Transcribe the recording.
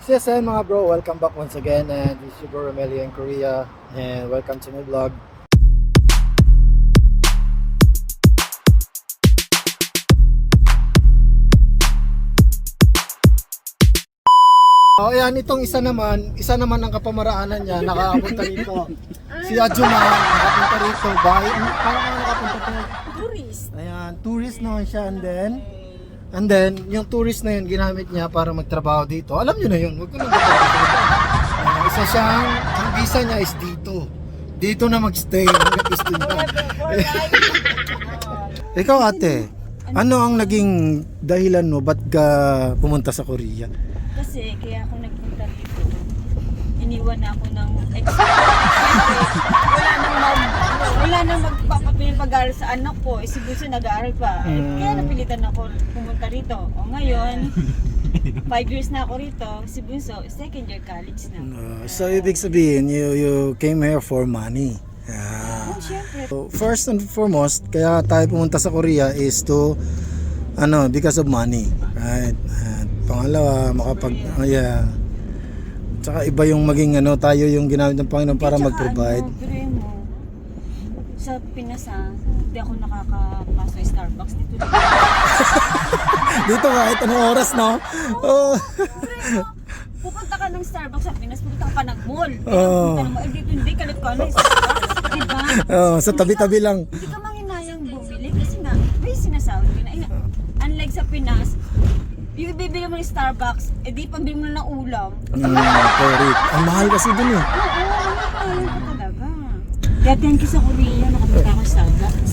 So yes, and mga bro, welcome back once again, and this is your bro Romelio in Korea, and welcome to my vlog. Oh, ayan, itong isa naman ang kapamaraanan niya, nakapunta rito. Si Ajuma, nakapunta rito. Bakit? Paano ka nakapunta rito? Tourist. Ayan, tourist naman siya, and then, yung tourist na yun, ginamit niya para magtrabaho dito. Alam niyo na yun, huwag ko nang isa siyang, ang visa niya is dito. Dito na magstay, hanggang gusto niya. Ikaw ate, ano ang naging dahilan mo, ba't ka pumunta sa Korea? Kasi kaya ako nagpunta dito. Iniwan na ako ng ex. Siyempre, wala nang magpapatuloy pag-aaral sa anak ko. Si Bunso nag-aaral pa. Kaya napilitan ako pumunta rito. O ngayon, 5 years na ako rito. Si Bunso, second year college na. So ibig sabihin, you came here for money. Oh, siyempre. So, first and foremost, kaya tayo pumunta sa Korea is to because of money, right? At pangalawa, tsaka iba yung maging tayo yung ginamit ng Panginoon para mag-provide. Pero mo, sa Pinas hindi ako nakakapasok sa Starbucks dito. Dito kahit anong oras, no? Oh. Pupunta ka ng Starbucks sa Pinas, pupunta ka pa ng mall. Oh. Pupunta ng mall, dito hindi kalit ka na Starbucks, diba? Oh, sa tabi-tabi lang. Hindi ka manginayang bumili kasi nga, may sinasabi na, unlike sa Pinas, yung bibili mo ng Starbucks, di pambili mo na ng ulam. Correct. Ang mahal kasi dun eh. Oo, mahal ka talaga. Kaya thank you sa Korea, nakapunta ako sa Starbucks.